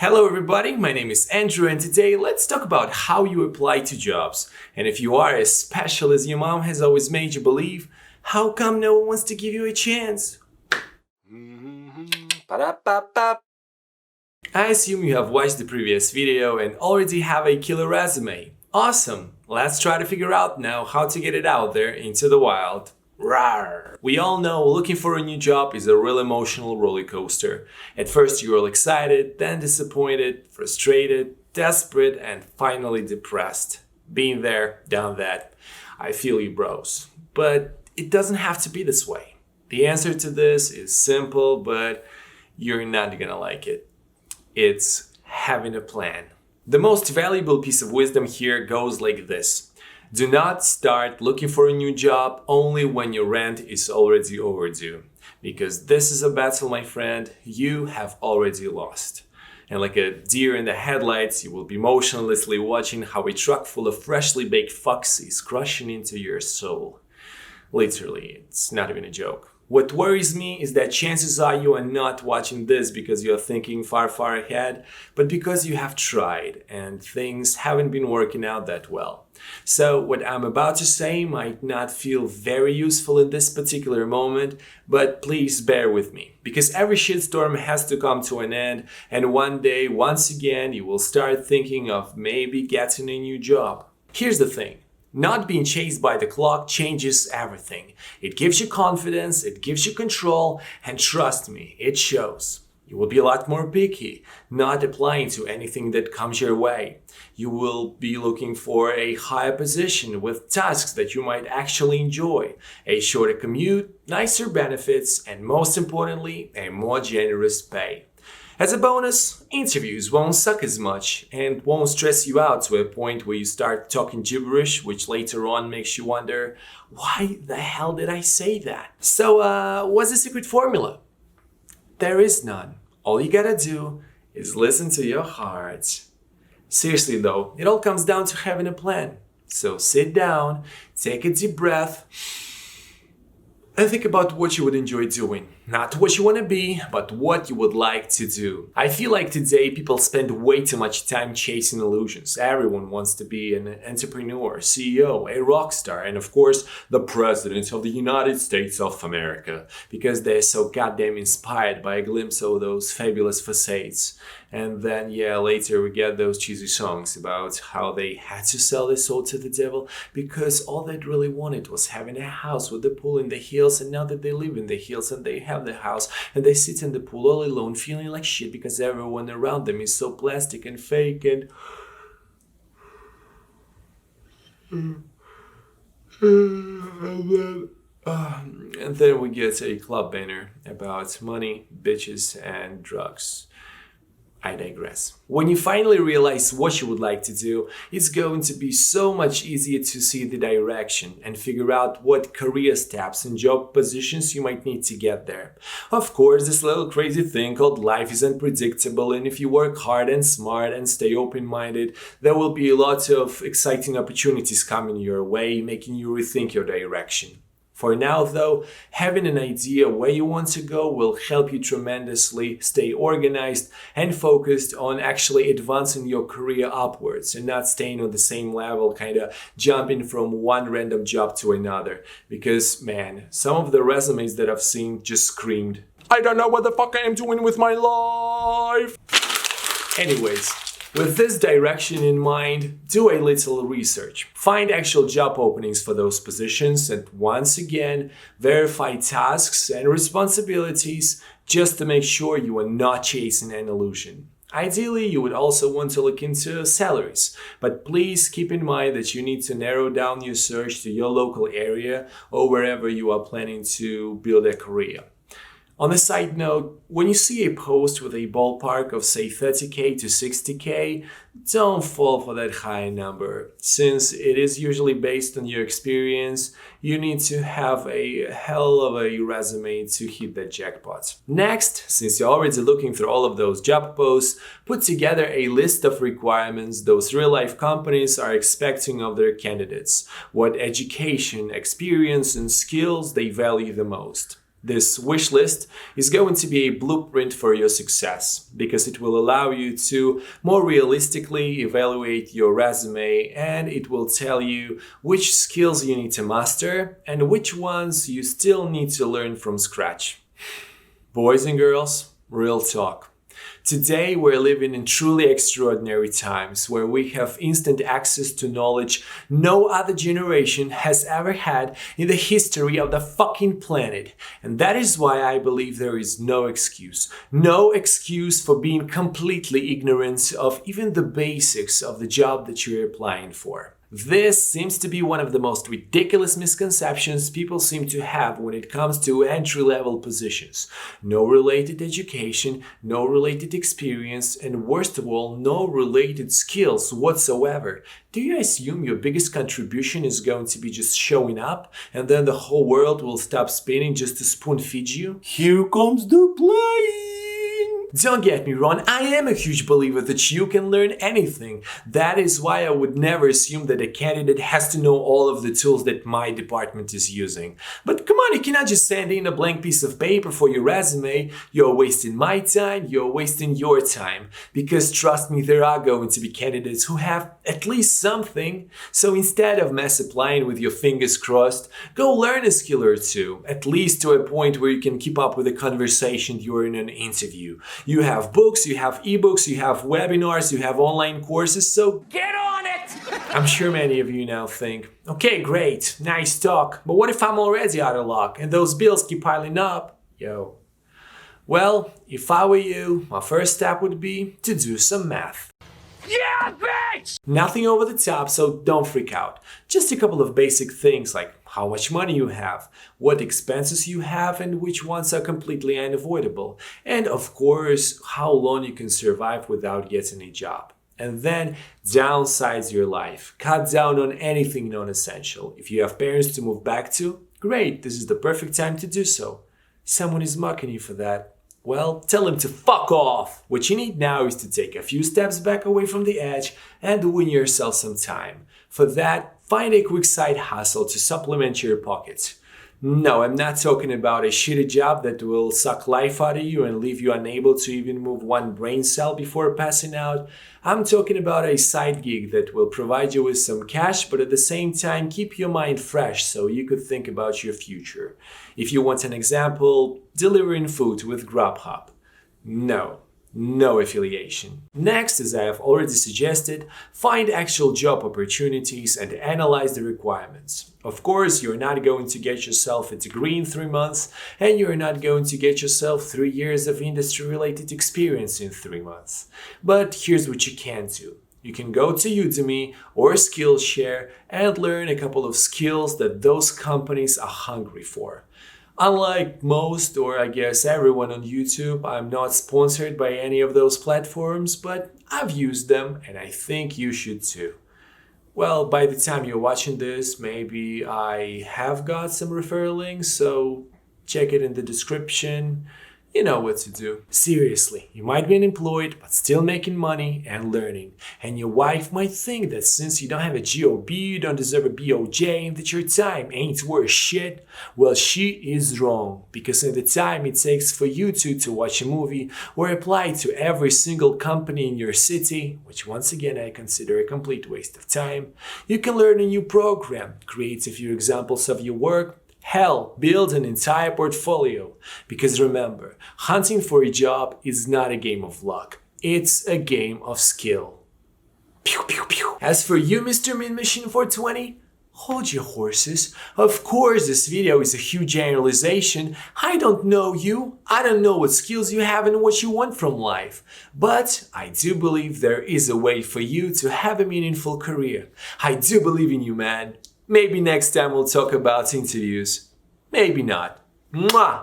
Hello everybody, my name is Andrew and today let's talk about how you apply to jobs. And if you are as special as your mom has always made you believe, how come no one wants to give you a chance? I assume you have watched the previous video and already have a killer resume. Awesome! Let's try to figure out now how to get it out there into the wild. Rawr. We all know looking for a new job is a real emotional roller coaster. At first you're all excited, then disappointed, frustrated, desperate, and finally depressed. Been there, done that. I feel you, bros. But it doesn't have to be this way. The answer to this is simple, but you're not gonna like it. It's having a plan. The most valuable piece of wisdom here goes like this. Do not start looking for a new job only when your rent is already overdue. Because this is a battle, my friend, you have already lost. And like a deer in the headlights, you will be motionlessly watching how a truck full of freshly baked fucks is crushing into your soul. Literally, it's not even a joke. What worries me is that chances are you are not watching this because you are thinking far ahead, but because you have tried and things haven't been working out that well. So what I'm about to say might not feel very useful in this particular moment, but please bear with me, because every shitstorm has to come to an end, and one day, once again, you will start thinking of maybe getting a new job. Here's the thing. Not being chased by the clock changes everything. It gives you confidence, it gives you control, and trust me, it shows. You will be a lot more picky, not applying to anything that comes your way. You will be looking for a higher position with tasks that you might actually enjoy, a shorter commute, nicer benefits, and most importantly, a more generous pay. As a bonus, interviews won't suck as much and won't stress you out to a point where you start talking gibberish, which later on makes you wonder, why the hell did I say that? So, what's the secret formula? There is none. All you gotta do is listen to your heart. Seriously though, it all comes down to having a plan. So sit down, take a deep breath, and think about what you would enjoy doing. Not what you want to be, but what you would like to do. I feel like today people spend way too much time chasing illusions. Everyone wants to be an entrepreneur, CEO, a rock star, and of course, the President of the United States of America. Because they're so goddamn inspired by a glimpse of those fabulous facades. And then, later we get those cheesy songs about how they had to sell their soul to the devil because all they really wanted was having a house with a pool in the hills, and now that they live in the hills and they have the house and they sit in the pool all alone feeling like shit because everyone around them is so plastic and fake and then we get a club banner about money, bitches, and drugs. I digress. When you finally realize what you would like to do, it's going to be so much easier to see the direction and figure out what career steps and job positions you might need to get there. Of course, this little crazy thing called life is unpredictable, and if you work hard and smart and stay open-minded, there will be lots of exciting opportunities coming your way, making you rethink your direction. For now though, having an idea where you want to go will help you tremendously stay organized and focused on actually advancing your career upwards and not staying on the same level, kind of jumping from one random job to another. Because man, some of the resumes that I've seen just screamed, I don't know what the fuck I am doing with my life. Anyways, with this direction in mind, do a little research. Find actual job openings for those positions and once again, verify tasks and responsibilities just to make sure you are not chasing an illusion. Ideally, you would also want to look into salaries, but please keep in mind that you need to narrow down your search to your local area or wherever you are planning to build a career. On a side note, when you see a post with a ballpark of say 30k to 60k, don't fall for that high number. Since it is usually based on your experience, you need to have a hell of a resume to hit that jackpot. Next, since you're already looking through all of those job posts, put together a list of requirements those real-life companies are expecting of their candidates, what education, experience, and skills they value the most. This wish list is going to be a blueprint for your success because it will allow you to more realistically evaluate your resume, and it will tell you which skills you need to master and which ones you still need to learn from scratch. Boys and girls, real talk. Today, we're living in truly extraordinary times where we have instant access to knowledge no other generation has ever had in the history of the fucking planet. And that is why I believe there is no excuse. No excuse for being completely ignorant of even the basics of the job that you're applying for. This seems to be one of the most ridiculous misconceptions people seem to have when it comes to entry-level positions. No related education, no related experience, and worst of all, no related skills whatsoever. Do you assume your biggest contribution is going to be just showing up and then the whole world will stop spinning just to spoon-feed you? Here comes the plane! Don't get me wrong, I am a huge believer that you can learn anything. That is why I would never assume that a candidate has to know all of the tools that my department is using. But come on, you cannot just send in a blank piece of paper for your resume. You're wasting my time, you're wasting your time. Because trust me, there are going to be candidates who have at least something. So instead of mass applying with your fingers crossed, go learn a skill or two, at least to a point where you can keep up with the conversation during an interview. You have books, you have ebooks, you have webinars, you have online courses, so get on it! I'm sure many of you now think, okay, great, nice talk, but what if I'm already out of luck and those bills keep piling up? Yo. Well, if I were you, my first step would be to do some math. Yeah, bitch! Nothing over the top, so don't freak out. Just a couple of basic things like how much money you have, what expenses you have, and which ones are completely unavoidable. And of course, how long you can survive without getting a job. And then downsize your life. Cut down on anything non-essential. If you have parents to move back to, great, this is the perfect time to do so. Someone is mocking you for that. Well, tell him to fuck off! What you need now is to take a few steps back away from the edge and win yourself some time. For that, find a quick side hustle to supplement your pockets. No, I'm not talking about a shitty job that will suck life out of you and leave you unable to even move one brain cell before passing out. I'm talking about a side gig that will provide you with some cash, but at the same time keep your mind fresh so you could think about your future. If you want an example, delivering food with Grubhub. No affiliation. Next, as I have already suggested, find actual job opportunities and analyze the requirements. Of course, you're not going to get yourself a degree in 3 months, and you're not going to get yourself 3 years of industry-related experience in 3 months. But here's what you can do. You can go to Udemy or Skillshare and learn a couple of skills that those companies are hungry for. Unlike most, or I guess everyone on YouTube, I'm not sponsored by any of those platforms, but I've used them and I think you should too. Well, by the time you're watching this, maybe I have got some referral links, so check it in the description. You know what to do. Seriously, you might be unemployed, but still making money and learning. And your wife might think that since you don't have a GOB, you don't deserve a BOJ, and that your time ain't worth shit. Well, she is wrong, because in the time it takes for you two to watch a movie or apply to every single company in your city, which once again I consider a complete waste of time, you can learn a new program, create a few examples of your work, hell, build an entire portfolio. Because remember, hunting for a job is not a game of luck. It's a game of skill. Pew, pew, pew. As for you, Mr. Min Machine 420, hold your horses. Of course, this video is a huge generalization. I don't know you. I don't know what skills you have and what you want from life. But I do believe there is a way for you to have a meaningful career. I do believe in you, man. Maybe next time we'll talk about interviews. Maybe not. Mwah!